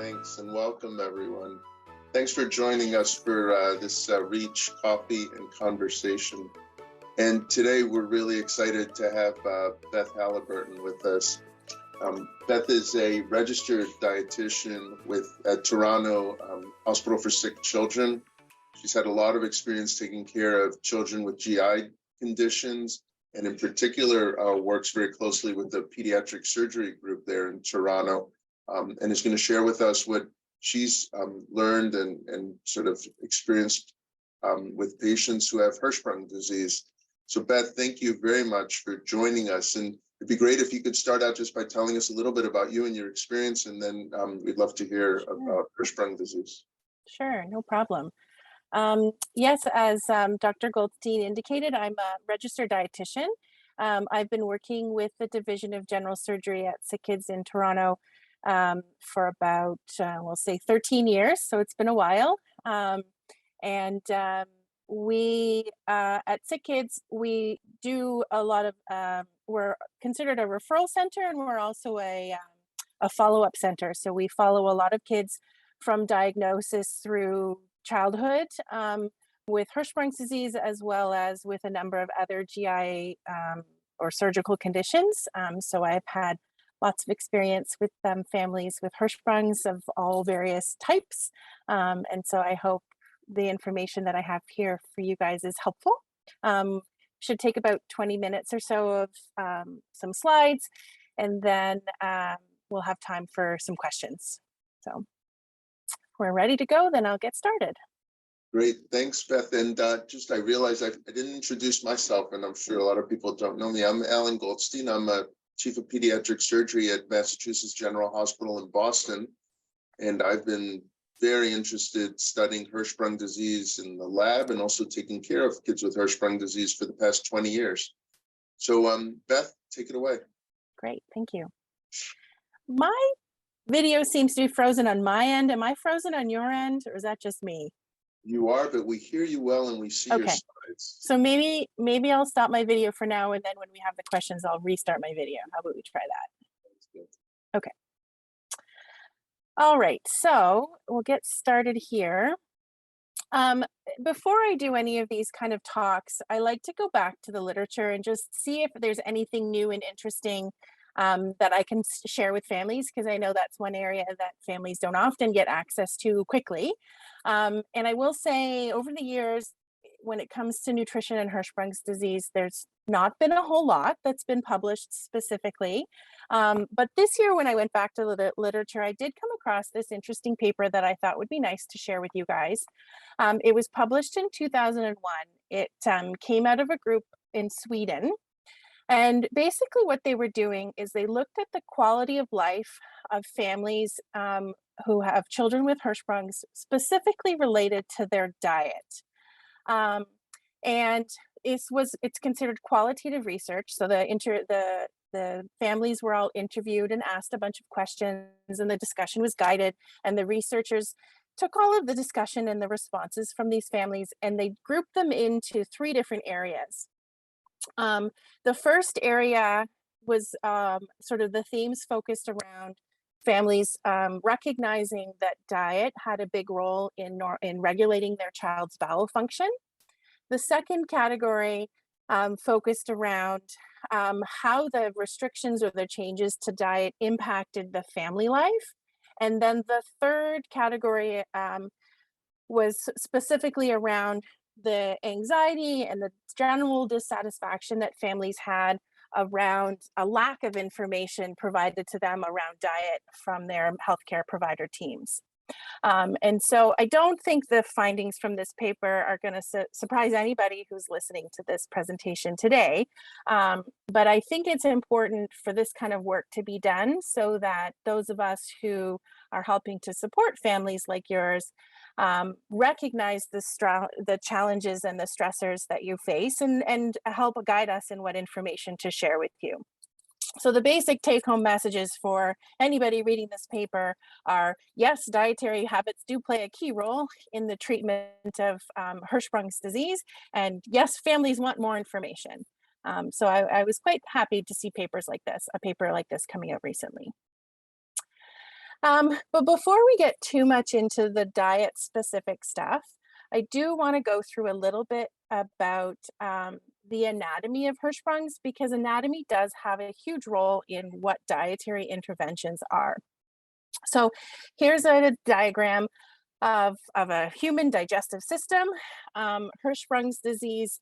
Thanks and welcome everyone. Thanks for joining us for this Reach Coffee and Conversation. And today we're really excited to have Beth Haliburton with us. Beth is a registered dietitian at Toronto Hospital for Sick Children. She's had a lot of experience taking care of children with GI conditions, and in particular works very closely with the pediatric surgery group there in Toronto, and is going to share with us what she's learned and sort of experienced with patients who have Hirschsprung disease. So Beth, thank you very much for joining us. And it'd be great if you could start out just by telling us a little bit about you and your experience, and then we'd love to hear about Hirschsprung disease. Sure, no problem. Yes, as Dr. Goldstein indicated, I'm a registered dietitian. I've been working with the Division of General Surgery at SickKids in Toronto for about, we'll say 13 years, so it's been a while. We at SickKids, we do a lot of, we're considered a referral center, and we're also a follow-up center. So we follow a lot of kids from diagnosis through childhood with Hirschsprung disease, as well as with a number of other GI or surgical conditions. So I've had lots of experience with families with Hirschsprungs of all various types. And so I hope the information that I have here for you guys is helpful. Should take about 20 minutes or so of some slides, and then we'll have time for some questions. So if we're ready to go, then I'll get started. Great, thanks, Beth. And I realized I didn't introduce myself, and I'm sure a lot of people don't know me. I'm Allan Goldstein. I'm a Chief of Pediatric Surgery at Massachusetts General Hospital in Boston, and I've been very interested studying Hirschsprung disease in the lab and also taking care of kids with Hirschsprung disease for the past 20 years. So Beth, take it away. Great, thank you. My video seems to be frozen on my end. Am I frozen on your end, or is that just me? You are, but we hear you well and we see your slides. So maybe I'll stop my video for now, and then when we have the questions, I'll restart my video. How about we try that? Okay. All right, so we'll get started here. Before I do any of these kind of talks, I like to go back to the literature and just see if there's anything new and interesting that I can share with families, because I know that's one area that families don't often get access to quickly. And I will say, over the years, when it comes to nutrition and Hirschsprung disease, there's not been a whole lot that's been published specifically. But this year, when I went back to the literature, I did come across this interesting paper that I thought would be nice to share with you guys. It was published in 2001. It came out of a group in Sweden. And basically what they were doing is they looked at the quality of life of families who have children with Hirschsprungs, specifically related to their diet. And it's considered qualitative research. So the families were all interviewed and asked a bunch of questions, and the discussion was guided, and the researchers took all of the discussion and the responses from these families, and they grouped them into 3 different areas. The first area was sort of the themes focused around families recognizing that diet had a big role in regulating their child's bowel function. The second category focused around how the restrictions or the changes to diet impacted the family life. And then the third category was specifically around the anxiety and the general dissatisfaction that families had around a lack of information provided to them around diet from their healthcare provider teams. And so I don't think the findings from this paper are going to surprise anybody who's listening to this presentation today. But I think it's important for this kind of work to be done so that those of us who are helping to support families like yours recognize the challenges and the stressors that you face, and help guide us in what information to share with you. So the basic take-home messages for anybody reading this paper are, yes, dietary habits do play a key role in the treatment of Hirschsprung disease, and yes, families want more information. So I was quite happy to see papers like this, a paper like this coming out recently. But before we get too much into the diet specific stuff, I do want to go through a little bit about the anatomy of Hirschsprung's, because anatomy does have a huge role in what dietary interventions are. So here's a diagram of a human digestive system. Hirschsprung disease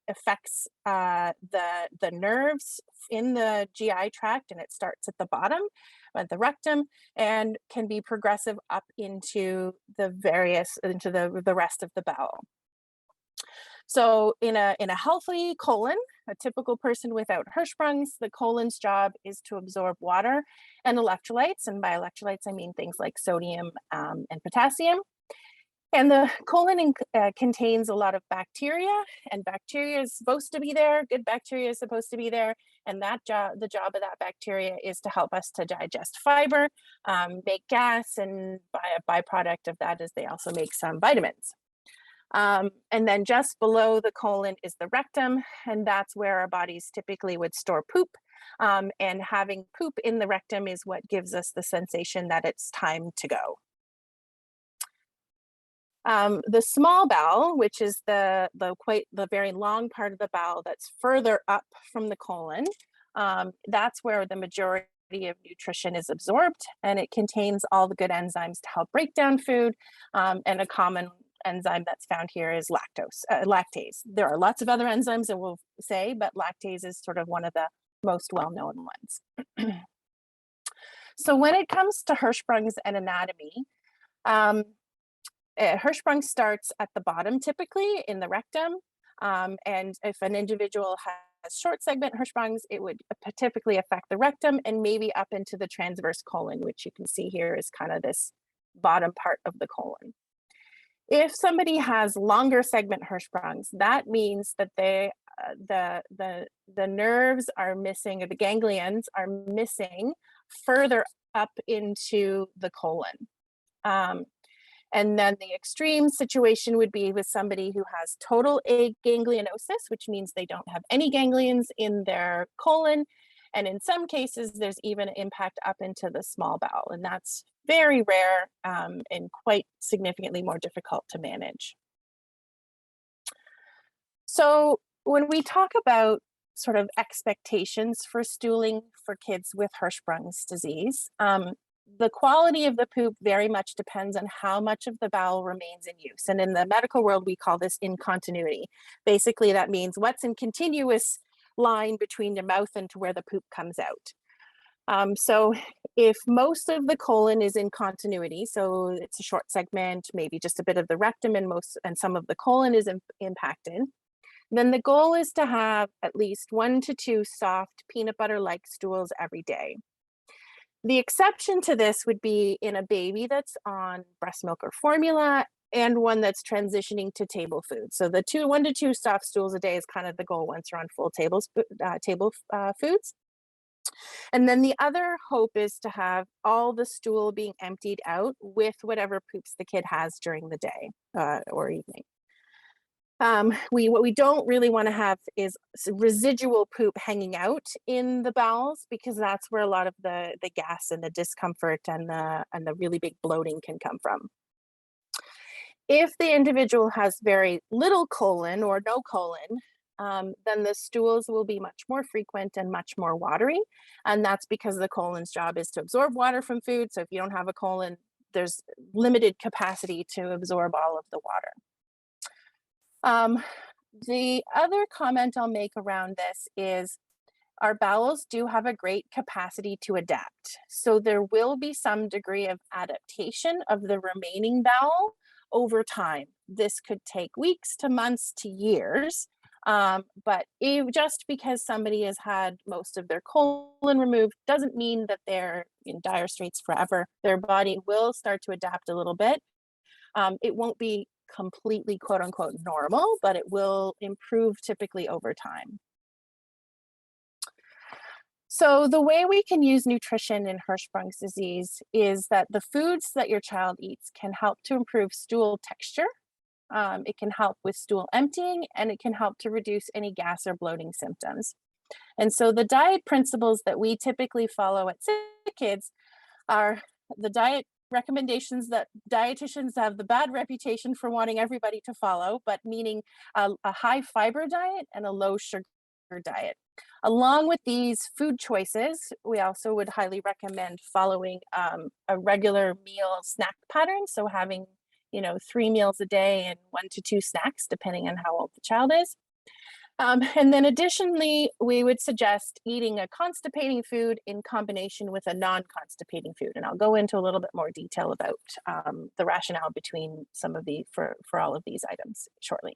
affects the nerves in the GI tract, and it starts at the bottom, at the rectum, and can be progressive up into the rest of the bowel. So in a healthy colon, a typical person without Hirschsprung's, the colon's job is to absorb water and electrolytes. And by electrolytes, I mean things like sodium and potassium. And the colon contains a lot of bacteria, and bacteria is supposed to be there. Good bacteria is supposed to be there. And the job of that bacteria is to help us to digest fiber, make gas, and a byproduct of that is they also make some vitamins. And then just below the colon is the rectum, and that's where our bodies typically would store poop. And having poop in the rectum is what gives us the sensation that it's time to go. The small bowel, which is the very long part of the bowel that's further up from the colon, that's where the majority of nutrition is absorbed, and it contains all the good enzymes to help break down food, and a common enzyme that's found here is lactase. There are lots of other enzymes that we'll say, but lactase is sort of one of the most well-known ones. So when it comes to Hirschsprung's and anatomy, Hirschsprung starts at the bottom, typically in the rectum, and if an individual has short segment Hirschsprung's, it would typically affect the rectum and maybe up into the transverse colon, which you can see here is kind of this bottom part of the colon. If somebody has longer segment Hirschsprung's, that means that the nerves are missing, or the ganglions are missing further up into the colon. And then the extreme situation would be with somebody who has total aganglionosis, which means they don't have any ganglions in their colon. And in some cases, there's even impact up into the small bowel, and that's very rare and quite significantly more difficult to manage. So when we talk about sort of expectations for stooling for kids with Hirschsprung's disease, the quality of the poop very much depends on how much of the bowel remains in use. And in the medical world, we call this incontinuity. Basically, that means what's in continuous line between your mouth and to where the poop comes out. So if most of the colon is in continuity, so it's a short segment, maybe just a bit of the rectum and some of the colon is impacted, then the goal is to have at least 1 to 2 soft peanut butter-like stools every day. The exception to this would be in a baby that's on breast milk or formula and one that's transitioning to table food. So the 1 to 2 soft stools a day is kind of the goal once you're on full table foods. And then the other hope is to have all the stool being emptied out with whatever poops the kid has during the day or evening. What we don't really want to have is residual poop hanging out in the bowels, because that's where a lot of the gas and the discomfort and the really big bloating can come from. If the individual has very little colon or no colon, then the stools will be much more frequent and much more watery. And that's because the colon's job is to absorb water from food. So if you don't have a colon, there's limited capacity to absorb all of the water. The other comment I'll make around this is our bowels do have a great capacity to adapt. So there will be some degree of adaptation of the remaining bowel over time. This could take weeks to months to years, but just because somebody has had most of their colon removed doesn't mean that they're in dire straits forever. Their body will start to adapt a little bit. It won't be completely quote unquote normal, but it will improve typically over time. So the way we can use nutrition in Hirschsprung's disease is that the foods that your child eats can help to improve stool texture. It can help with stool emptying, and it can help to reduce any gas or bloating symptoms. And so the diet principles that we typically follow at SickKids are the diet recommendations that dietitians have the bad reputation for wanting everybody to follow, but meaning a high fiber diet and a low sugar diet. Along with these food choices, we also would highly recommend following a regular meal snack pattern. So having, 3 meals a day and 1 to 2 snacks, depending on how old the child is. And then additionally, we would suggest eating a constipating food in combination with a non-constipating food. And I'll go into a little bit more detail about the rationale between some of the, for all of these items shortly.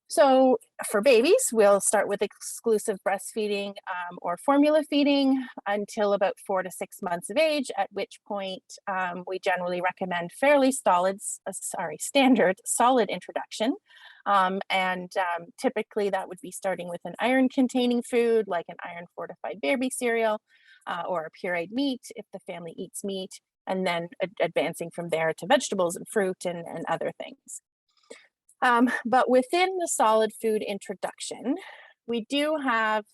So for babies, we'll start with exclusive breastfeeding or formula feeding until about 4 to 6 months of age, at which point we generally recommend fairly standard solid introduction. Typically that would be starting with an iron-containing food like an iron-fortified baby cereal or a pureed meat if the family eats meat, and then advancing from there to vegetables and fruit and other things. But within the solid food introduction, we do have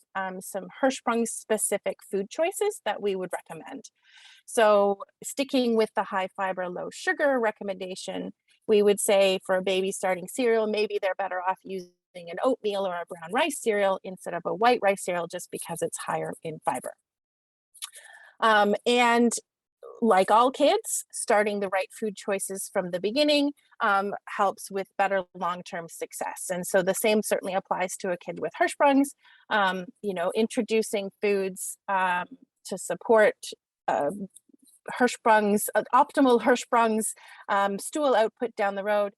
some Hirschsprung specific food choices that we would recommend. So sticking with the high fiber, low sugar recommendation, we would say for a baby starting cereal, maybe they're better off using an oatmeal or a brown rice cereal instead of a white rice cereal, just because it's higher in fiber. And like all kids, starting the right food choices from the beginning helps with better long-term success. And so the same certainly applies to a kid with Hirschsprung's. Introducing foods to support Hirschsprung's, optimal Hirschsprung's stool output down the road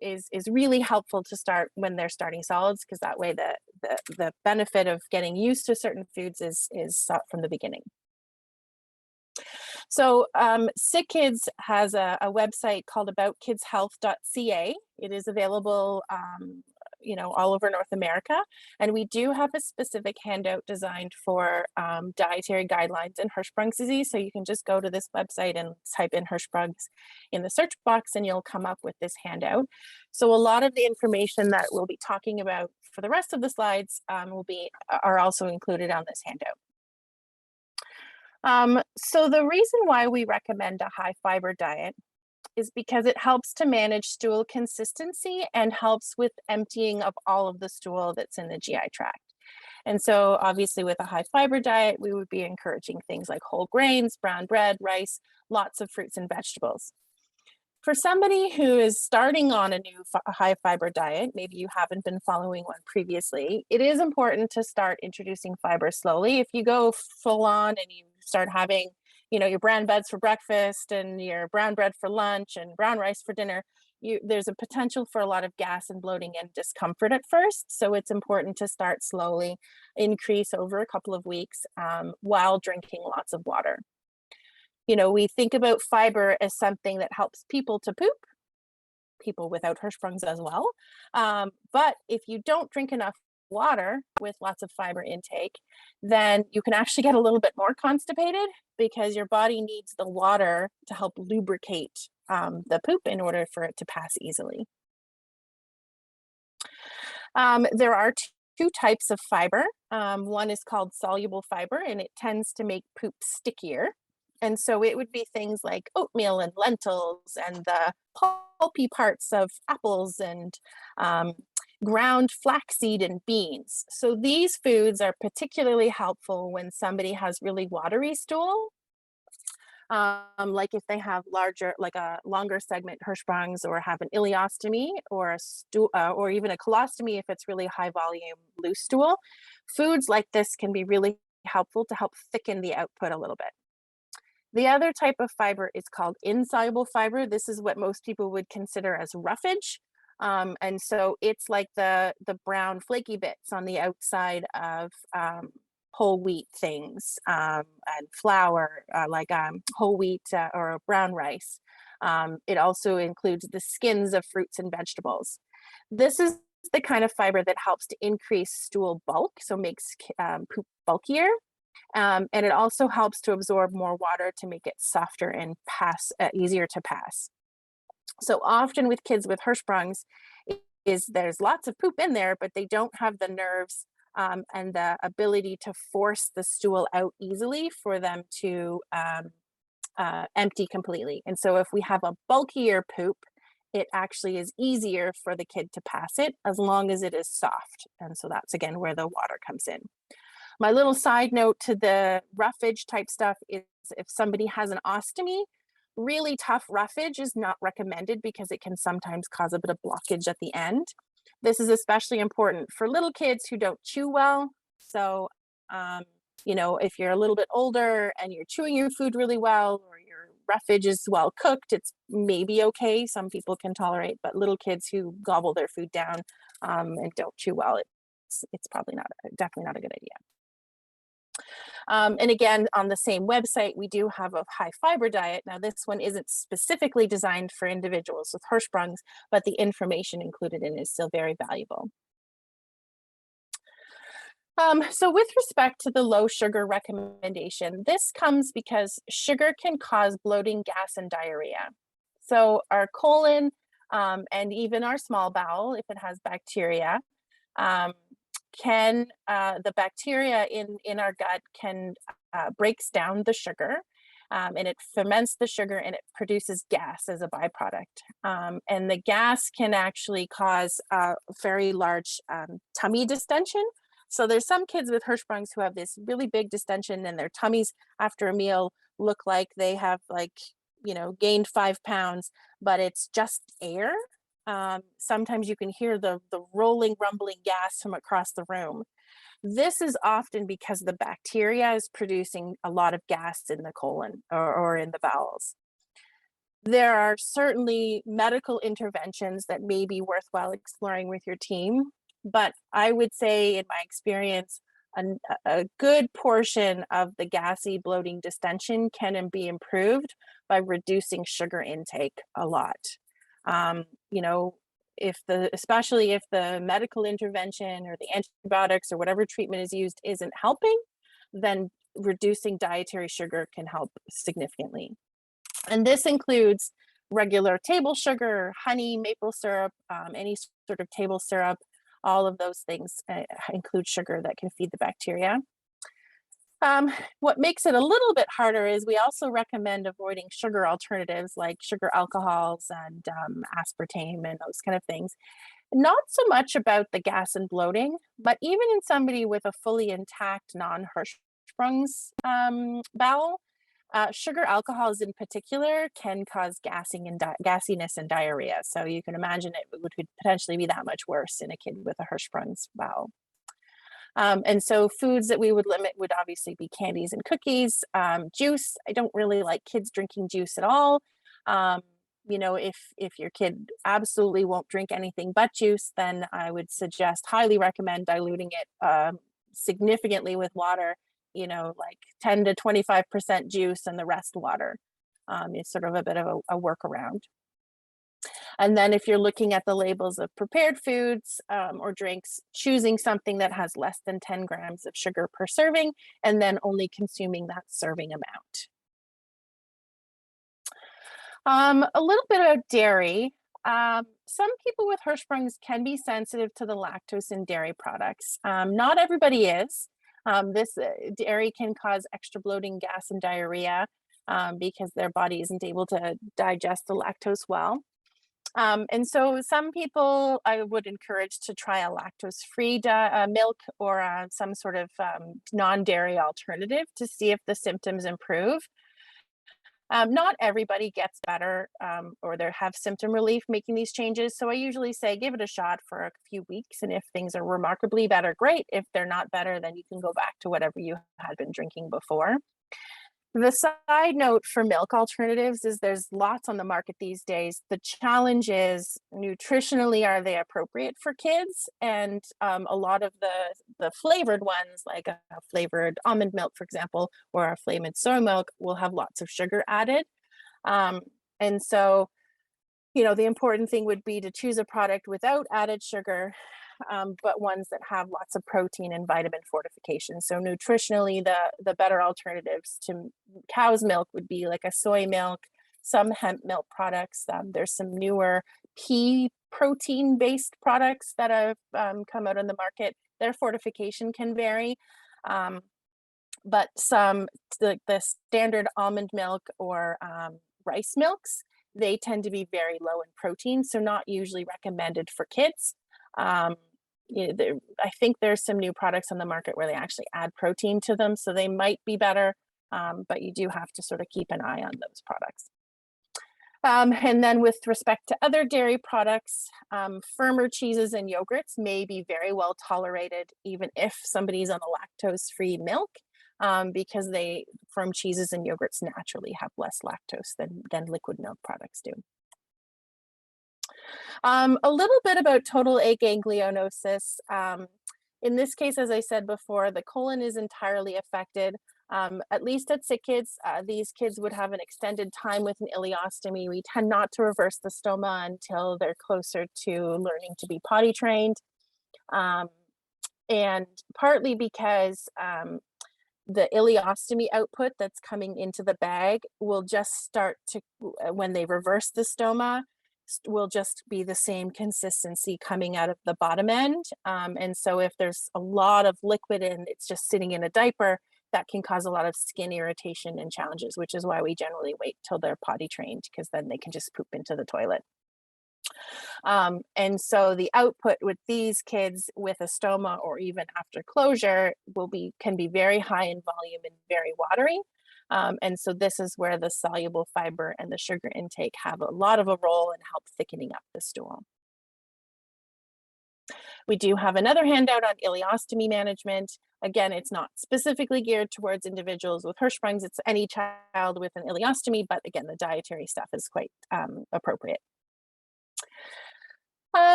is really helpful to start when they're starting solids, because that way the benefit of getting used to certain foods is sought from the beginning. So SickKids has a website called aboutkidshealth.ca. It is available, all over North America. And we do have a specific handout designed for dietary guidelines in Hirschsprung disease. So you can just go to this website and type in Hirschsprung's in the search box and you'll come up with this handout. So a lot of the information that we'll be talking about for the rest of the slides are also included on this handout. So the reason why we recommend a high fiber diet is because it helps to manage stool consistency and helps with emptying of all of the stool that's in the GI tract. And so obviously with a high fiber diet, we would be encouraging things like whole grains, brown bread, rice, lots of fruits and vegetables. For somebody who is starting on a new high fiber diet, maybe you haven't been following one previously, it is important to start introducing fiber slowly. If you go full on and you start having, your brown breads for breakfast and your brown bread for lunch and brown rice for dinner, there's a potential for a lot of gas and bloating and discomfort at first. So it's important to start slowly, increase over a couple of weeks while drinking lots of water. We think about fiber as something that helps people to poop, people without Hirschsprung's as well. But if you don't drink enough water with lots of fiber intake, then you can actually get a little bit more constipated because your body needs the water to help lubricate the poop in order for it to pass easily. There are two types of fiber. One is called soluble fiber, and it tends to make poop stickier. And so it would be things like oatmeal and lentils and the pulpy parts of apples and ground flaxseed and beans. So these foods are particularly helpful when somebody has really watery stool, like if they have a longer segment Hirschsprung's or have an ileostomy or or even a colostomy if it's really high volume loose stool. Foods like this can be really helpful to help thicken the output a little bit. The other type of fiber is called insoluble fiber. This is what most people would consider as roughage. And so it's like the brown flaky bits on the outside of whole wheat things and flour, like whole wheat or brown rice. It also includes the skins of fruits and vegetables. This is the kind of fiber that helps to increase stool bulk, so makes poop bulkier. And it also helps to absorb more water to make it softer and easier to pass. So often with kids with Hirschsprung's, there's lots of poop in there, but they don't have the nerves and the ability to force the stool out easily for them to empty completely. And so if we have a bulkier poop, it actually is easier for the kid to pass it as long as it is soft. And so that's again where the water comes in. My little side note to the roughage type stuff is if somebody has an ostomy, really tough roughage is not recommended because it can sometimes cause a bit of blockage at the end. This is especially important for little kids who don't chew well. So, you know, if you're a little bit older and you're chewing your food really well, or your roughage is well cooked, it's maybe okay. Some people can tolerate, but little kids who gobble their food down and don't chew well, it's probably not, definitely not a good idea. And again, on the same website, we do have a high fiber diet. Now, this one isn't specifically designed for individuals with Hirschsprungs, but the information included in it is still very valuable. So with respect to the low sugar recommendation, this comes because sugar can cause bloating, gas, and diarrhea. So our colon and even our small bowel, if it has bacteria, the bacteria in our gut can breaks down the sugar and it ferments the sugar and it produces gas as a byproduct. And the gas can actually cause a very large tummy distension. So there's some kids with Hirschsprungs who have this really big distension and their tummies after a meal look like they have, like, you know, gained 5 pounds, but it's just air. Sometimes you can hear the rolling, rumbling gas from across the room. This is often because the bacteria is producing a lot of gas in the colon or in the bowels. There are certainly medical interventions that may be worthwhile exploring with your team, but I would say, in my experience, a good portion of the gassy, bloating distension can be improved by reducing sugar intake a lot. You know, especially if the medical intervention or the antibiotics or whatever treatment is used isn't helping, then reducing dietary sugar can help significantly. And this includes regular table sugar, honey, maple syrup, any sort of table syrup. All of those things include sugar that can feed the bacteria. What makes it a little bit harder is we also recommend avoiding sugar alternatives like sugar alcohols and aspartame and those kind of things. Not so much about the gas and bloating, but even in somebody with a fully intact non-Hirschsprung's bowel, sugar alcohols in particular can cause gassiness and diarrhea. So you can imagine it would potentially be that much worse in a kid with a Hirschsprung's bowel. And so foods that we would limit would obviously be candies and cookies. Juice, I don't really like kids drinking juice at all. You know, if your kid absolutely won't drink anything but juice, then I would highly recommend diluting it significantly with water, you know, like 10 to 25% juice and the rest water. It's sort of a bit of a workaround. And then if you're looking at the labels of prepared foods or drinks, choosing something that has less than 10 grams of sugar per serving, and then only consuming that serving amount. A little bit about dairy. Some people with Hirschsprungs can be sensitive to the lactose in dairy products. Not everybody is. This dairy can cause extra bloating, gas, and diarrhea because their body isn't able to digest the lactose well. And so some people I would encourage to try a lactose-free milk or some sort of non-dairy alternative to see if the symptoms improve. Not everybody gets better or they have symptom relief making these changes. So I usually say give it a shot for a few weeks. And if things are remarkably better, great. If they're not better, then you can go back to whatever you had been drinking before. The side note for milk alternatives is there's lots on the market these days. The challenge is nutritionally, are they appropriate for kids? And a lot of the flavored ones, like a flavored almond milk, for example, or a flavored soy milk, will have lots of sugar added. And so, you know, the important thing would be to choose a product without added sugar, but ones that have lots of protein and vitamin fortification. So nutritionally, the better alternatives to cow's milk would be like a soy milk, some hemp milk products. There's some newer pea protein-based products that have come out on the market. their fortification can vary. But the standard almond milk or rice milks, they tend to be very low in protein, so not usually recommended for kids. I think there's some new products on the market where they actually add protein to them, so they might be better, but you do have to sort of keep an eye on those products. And then with respect to other dairy products, firmer cheeses and yogurts may be very well tolerated even if somebody's on a lactose-free milk, because firm cheeses and yogurts naturally have less lactose than liquid milk products do. A little bit about total aganglionosis. In this case, as I said before, the colon is entirely affected. At least at SickKids, these kids would have an extended time with an ileostomy. We tend not to reverse the stoma until they're closer to learning to be potty trained. And partly because the ileostomy output that's coming into the bag will just start to, when they reverse the stoma, will just be the same consistency coming out of the bottom end. And so if there's a lot of liquid and it's just sitting in a diaper, that can cause a lot of skin irritation and challenges, which is why we generally wait till they're potty trained, because then they can just poop into the toilet. And so the output with these kids with a stoma or even after closure can be very high in volume and very watery. And so this is where the soluble fiber and the sugar intake have a lot of a role in help thickening up the stool. We do have another handout on ileostomy management. Again, it's not specifically geared towards individuals with Hirschsprungs. It's any child with an ileostomy, but again, the dietary stuff is quite appropriate.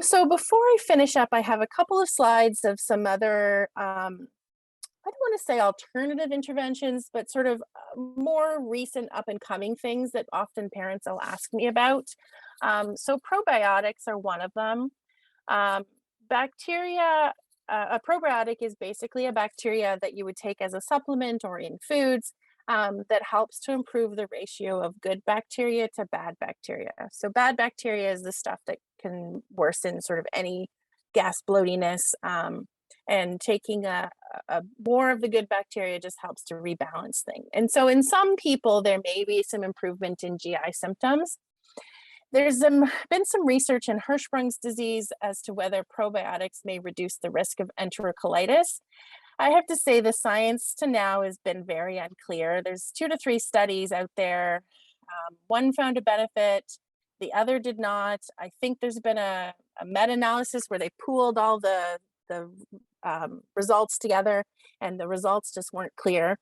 So before I finish up, I have a couple of slides of some other, I don't want to say alternative interventions, but sort of more recent up and coming things that often parents will ask me about. So probiotics are one of them. Bacteria, a probiotic is basically a bacteria that you would take as a supplement or in foods that helps to improve the ratio of good bacteria to bad bacteria. So bad bacteria is the stuff that can worsen sort of any gas bloatiness, and taking a more of the good bacteria just helps to rebalance things. And so in some people, there may be some improvement in GI symptoms. There's been some research in Hirschsprung disease as to whether probiotics may reduce the risk of enterocolitis. I have to say the science to now has been very unclear. There's 2 to 3 studies out there. One found a benefit, the other did not. I think there's been a meta-analysis where they pooled all the results together and the results just weren't clear.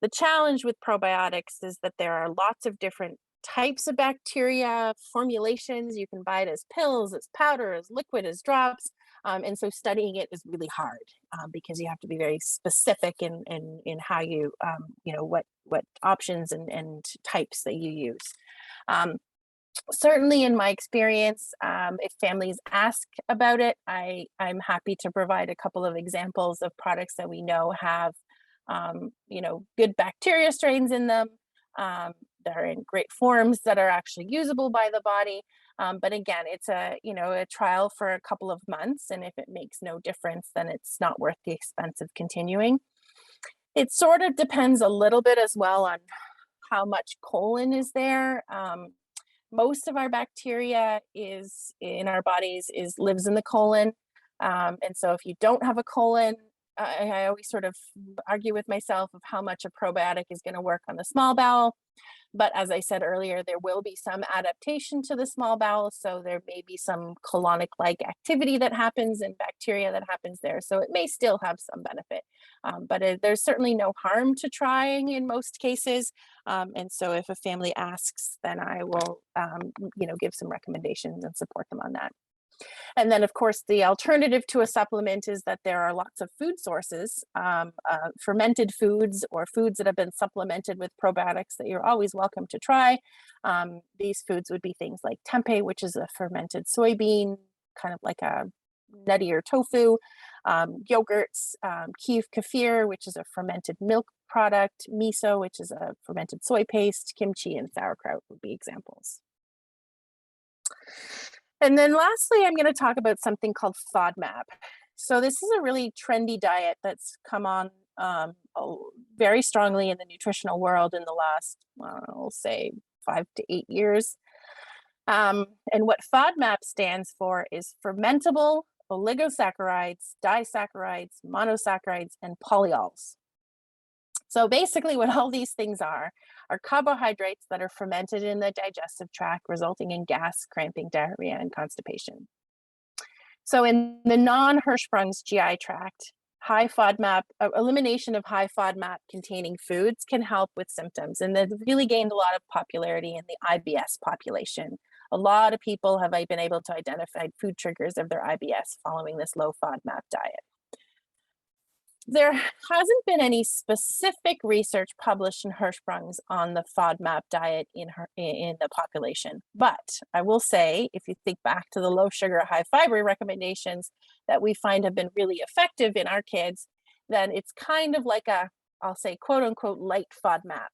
The challenge with probiotics is that there are lots of different types of bacteria, formulations. You can buy it as pills, as powder, as liquid, as drops. And so studying it is really hard because you have to be very specific in how you, what options and types that you use. Certainly in my experience, if families ask about it, I'm happy to provide a couple of examples of products that we know have, good bacteria strains in them. They're in great forms that are actually usable by the body. But again, it's a trial for a couple of months. And if it makes no difference, then it's not worth the expense of continuing. It sort of depends a little bit as well on how much colon is there. Most of our bacteria in our bodies lives in the colon. And so if you don't have a colon, I always sort of argue with myself of how much a probiotic is going to work on the small bowel. But as I said earlier, there will be some adaptation to the small bowel. So there may be some colonic-like activity that happens and bacteria that happens there. So it may still have some benefit. But there's certainly no harm to trying in most cases. And so if a family asks, then I will, give some recommendations and support them on that. And then, of course, the alternative to a supplement is that there are lots of food sources, fermented foods or foods that have been supplemented with probiotics that you're always welcome to try. These foods would be things like tempeh, which is a fermented soybean, kind of like a nuttier tofu, yogurts, kefir, which is a fermented milk product, miso, which is a fermented soy paste, kimchi, and sauerkraut would be examples. And then lastly, I'm going to talk about something called FODMAP. So this is a really trendy diet that's come on very strongly in the nutritional world in the last, I'll say 5 to 8 years. And what FODMAP stands for is fermentable oligosaccharides, disaccharides, monosaccharides, and polyols. So basically what all these things are carbohydrates that are fermented in the digestive tract, resulting in gas, cramping, diarrhea, and constipation. So in the non-Hirschsprung's GI tract, high FODMAP, elimination of high FODMAP containing foods can help with symptoms. And they've really gained a lot of popularity in the IBS population. A lot of people have been able to identify food triggers of their IBS following this low FODMAP diet. There hasn't been any specific research published in Hirschsprung's on the FODMAP diet in the population. But I will say, if you think back to the low sugar, high fiber recommendations that we find have been really effective in our kids, then it's kind of like a, I'll say, quote unquote, light FODMAP.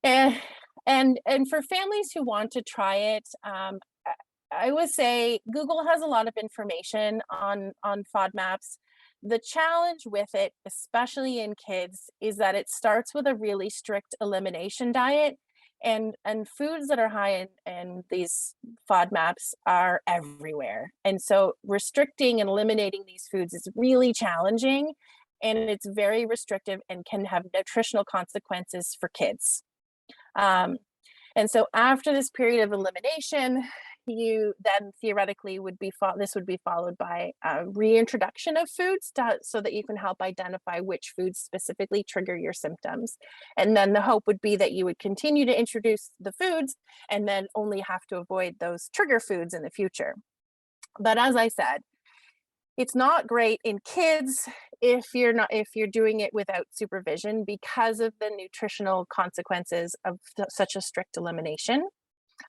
And for families who want to try it, I would say Google has a lot of information on FODMAPs. The challenge with it, especially in kids, is that it starts with a really strict elimination diet, and foods that are high in these FODMAPs are everywhere. And so restricting and eliminating these foods is really challenging, and it's very restrictive and can have nutritional consequences for kids. And so after this period of elimination, you then theoretically this would be followed by a reintroduction of foods so that you can help identify which foods specifically trigger your symptoms. And then the hope would be that you would continue to introduce the foods and then only have to avoid those trigger foods in the future. But as I said, it's not great in kids if you're doing it without supervision because of the nutritional consequences of such a strict elimination.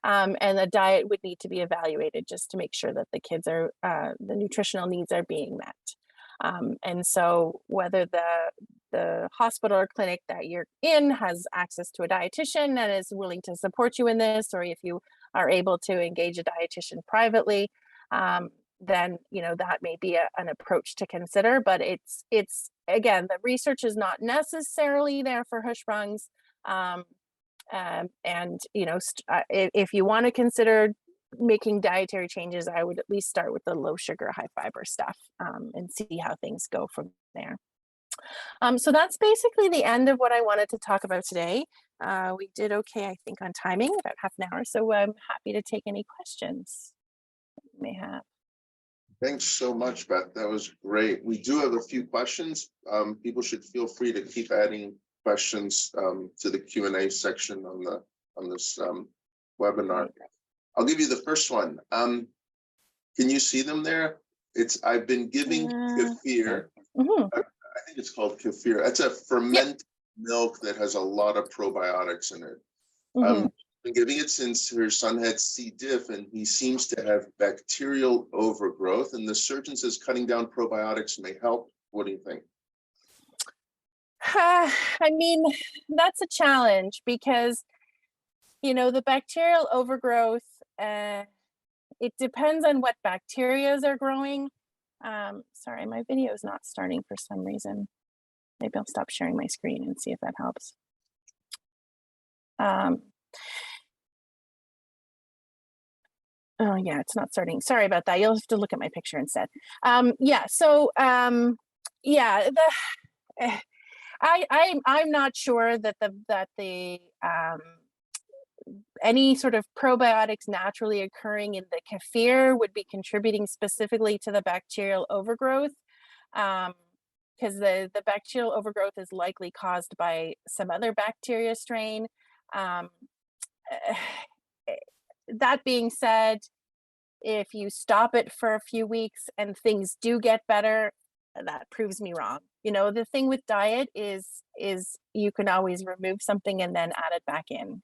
And the diet would need to be evaluated just to make sure that the kids are, the nutritional needs are being met. And so whether the hospital or clinic that you're in has access to a dietitian and is willing to support you in this, or if you are able to engage a dietitian privately, then that may be an approach to consider. But it's again, the research is not necessarily there for Hirschsprung's. And if you want to consider making dietary changes, I would at least start with the low sugar, high fiber stuff, and see how things go from there. So that's basically the end of what I wanted to talk about today. We did okay, I think, on timing, about half an hour. So I'm happy to take any questions you may have. Thanks so much, Beth. That was great. We do have a few questions. People should feel free to keep adding questions to the Q&A section on this webinar. I'll give you the first one. Can you see them there? I've been giving kefir. I think it's called kefir. That's a fermented milk that has a lot of probiotics in it. I've been giving it since her son had C. diff, and he seems to have bacterial overgrowth, and the surgeon says cutting down probiotics may help. What do you think? I mean, that's a challenge because, the bacterial overgrowth, it depends on what bacteria are growing. Sorry, my video is not starting for some reason. Maybe I'll stop sharing my screen and see if that helps. Oh yeah, it's not starting. Sorry about that. You'll have to look at my picture instead. I'm not sure that any sort of probiotics naturally occurring in the kefir would be contributing specifically to the bacterial overgrowth, because the bacterial overgrowth is likely caused by some other bacteria strain. That being said, if you stop it for a few weeks and things do get better, that proves me wrong. The thing with diet is you can always remove something and then add it back in.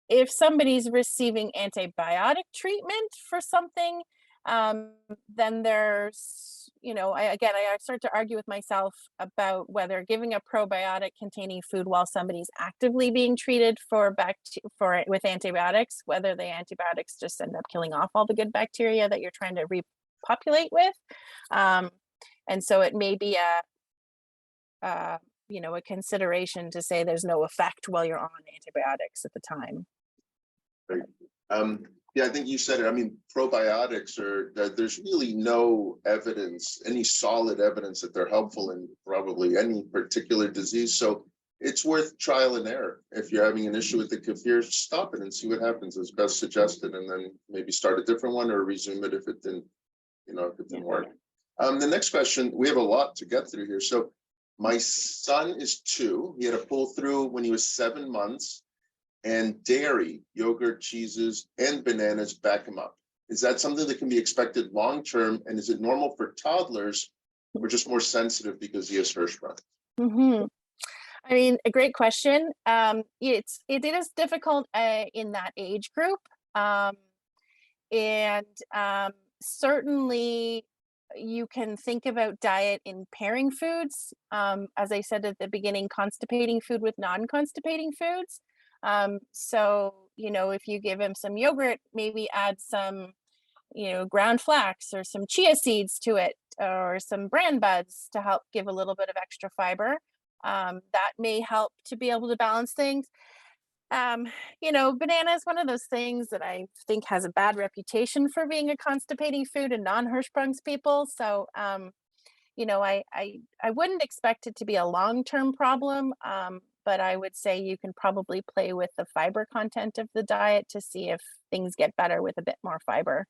If somebody's receiving antibiotic treatment for something, then there's I start to argue with myself about whether giving a probiotic containing food while somebody's actively being treated with antibiotics, whether the antibiotics just end up killing off all the good bacteria that you're trying to repopulate with. And so it may be a consideration to say there's no effect while you're on antibiotics at the time. Right. Yeah, I think you said it. I mean, probiotics there's really no evidence, any solid evidence that they're helpful in probably any particular disease. So it's worth trial and error. If you're having an issue with the kefir, stop it and see what happens as best suggested, and then maybe start a different one or resume it if it didn't, work. The next question, we have a lot to get through here. So my son is 2. He had a pull through when he was 7 months. And dairy, yogurt, cheeses, and bananas back him up. Is that something that can be expected long term? And is it normal for toddlers or just more sensitive because he has Hirschsprung? Mm-hmm. I mean, a great question. It is difficult in that age group. Certainly you can think about diet in pairing foods. As I said at the beginning, constipating food with non-constipating foods. So, if you give him some yogurt, maybe add some, ground flax or some chia seeds to it, or some bran buds to help give a little bit of extra fiber. That may help to be able to balance things. Banana is one of those things that I think has a bad reputation for being a constipating food in non-Hirschsprung's people. So, I wouldn't expect it to be a long-term problem. But I would say you can probably play with the fiber content of the diet to see if things get better with a bit more fiber.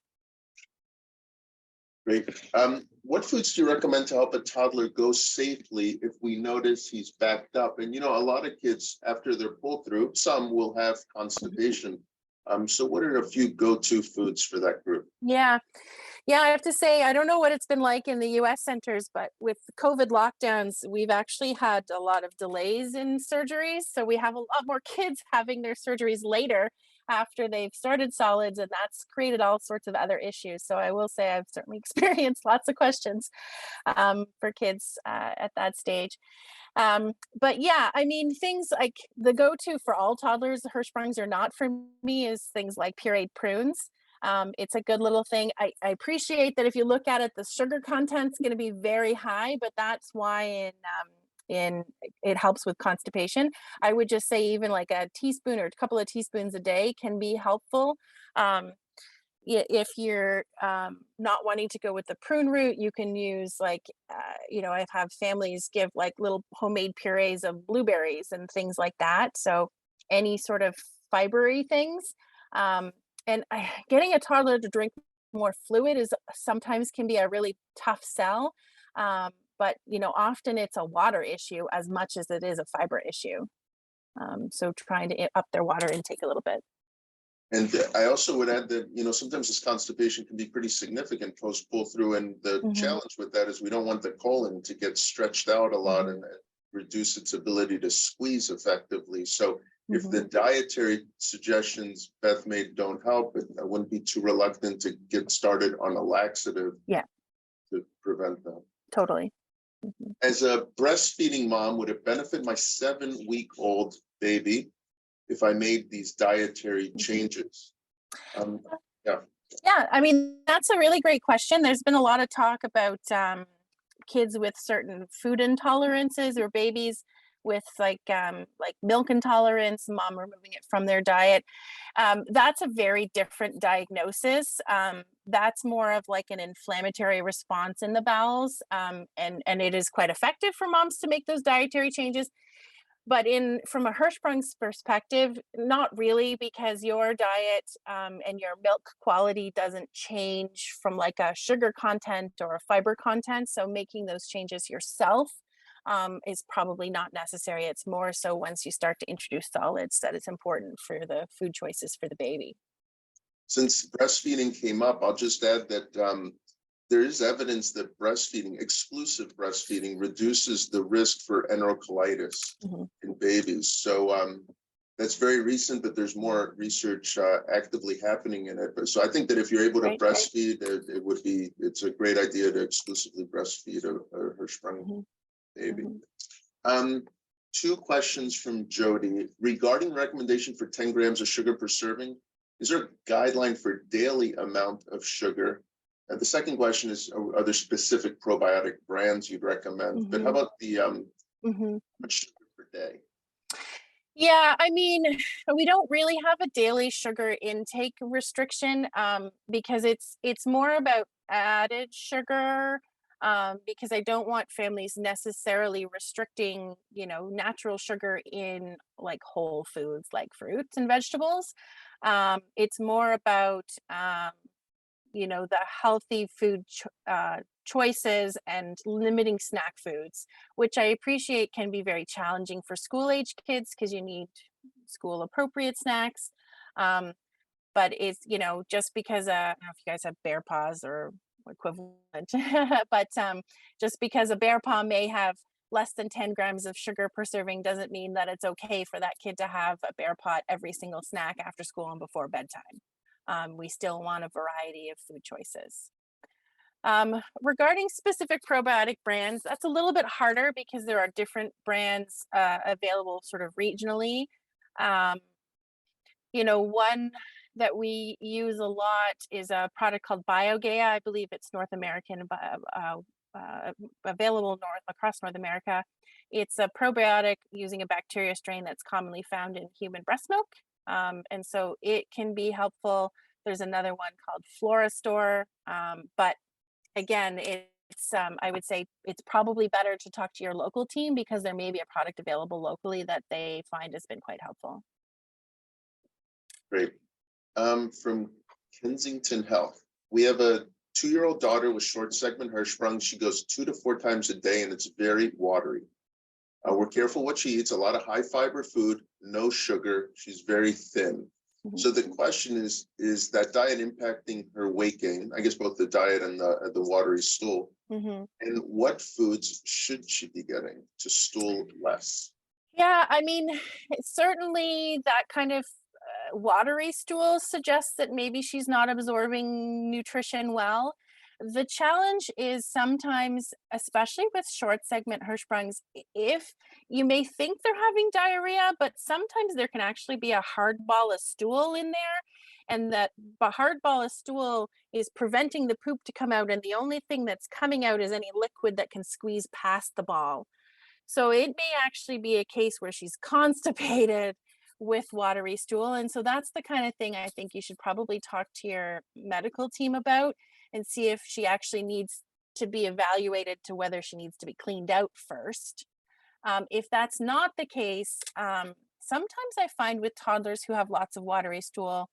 Great. What foods do you recommend to help a toddler go safely if we notice he's backed up? And, a lot of kids, after their pull through, some will have constipation. So what are a few go-to foods for that group? Yeah, I have to say, I don't know what it's been like in the US centers, but with COVID lockdowns, we've actually had a lot of delays in surgeries. So we have a lot more kids having their surgeries later after they've started solids, and that's created all sorts of other issues. So I will say I've certainly experienced lots of questions for kids at that stage. But yeah, I mean, things like the go-to for all toddlers, the Hirschsprungs are not for me, is things like pureed prunes. It's a good little thing. I appreciate that if you look at it, the sugar content's going to be very high, but that's why it helps with constipation. I would just say even like a teaspoon or a couple of teaspoons a day can be helpful. If you're not wanting to go with the prune route, you can use I've had families give like little homemade purees of blueberries and things like that. So any sort of fibery things. And getting a toddler to drink more fluid sometimes can be a really tough sell. But often it's a water issue as much as it is a fiber issue. So trying to up their water intake a little bit. And I also would add that, sometimes this constipation can be pretty significant post pull through. And the challenge with that is we don't want the colon to get stretched out a lot and reduce its ability to squeeze effectively. So if the dietary suggestions Beth made don't help, I wouldn't be too reluctant to get started on a laxative to prevent that. Totally. As a breastfeeding mom, would it benefit my 7-week-old baby if I made these dietary changes? Yeah, I mean, that's a really great question. There's been a lot of talk about kids with certain food intolerances or babies with like milk intolerance, mom removing it from their diet. That's a very different diagnosis. That's more of like an inflammatory response in the bowels. And it is quite effective for moms to make those dietary changes. But from a Hirschsprung's perspective, not really, because your diet and your milk quality doesn't change from like a sugar content or a fiber content. So making those changes yourself is probably not necessary. It's more so once you start to introduce solids that it's important for the food choices for the baby. Since breastfeeding came up, I'll just add that there is evidence that exclusive breastfeeding reduces the risk for enterocolitis in babies. So that's very recent, but there's more research actively happening in it. But so I think that if you're able to breastfeed, it's a great idea to exclusively breastfeed a Hirschsprung baby. Two questions from Jody regarding recommendation for 10 grams of sugar per serving. Is there a guideline for daily amount of sugar? And the second question is, are there specific probiotic brands you'd recommend? But how about the how much sugar per day? Yeah, I mean, we don't really have a daily sugar intake restriction because it's more about added sugar because I don't want families necessarily restricting, natural sugar in like whole foods like fruits and vegetables. It's more about the healthy food choices and limiting snack foods, which I appreciate can be very challenging for school age kids because you need school appropriate snacks. But it's, just because, I don't know if you guys have bear paws or equivalent, but just because a bear paw may have less than 10 grams of sugar per serving doesn't mean that it's okay for that kid to have a bear paw every single snack after school and before bedtime. We still want a variety of food choices. Regarding specific probiotic brands, that's a little bit harder because there are different brands available sort of regionally. One that we use a lot is a product called Biogaia. I believe it's North American, available across North America. It's a probiotic using a bacteria strain that's commonly found in human breast milk. And so it can be helpful. There's another one called Florastore, but again, it's I would say it's probably better to talk to your local team because there may be a product available locally that they find has been quite helpful. Great. From Kensington Health, we have a 2-year-old daughter with short segment Hirschsprung. She goes 2 to 4 times a day, and it's very watery. We're careful what she eats, a lot of high fiber food, no sugar. She's very thin. So the question is that diet impacting her weight gain? I guess both the diet and the watery stool. And what foods should she be getting to stool less? Yeah, I mean, certainly that kind of watery stool suggests that maybe she's not absorbing nutrition well. The challenge is sometimes, especially with short segment Hirschsprungs, if you may think they're having diarrhea, but sometimes there can actually be a hard ball of stool in there. And that the hard ball of stool is preventing the poop to come out. And the only thing that's coming out is any liquid that can squeeze past the ball. So it may actually be a case where she's constipated with watery stool. And so that's the kind of thing I think you should probably talk to your medical team about and see if she actually needs to be evaluated to whether she needs to be cleaned out first. If that's not the case, sometimes I find with toddlers who have lots of watery stool,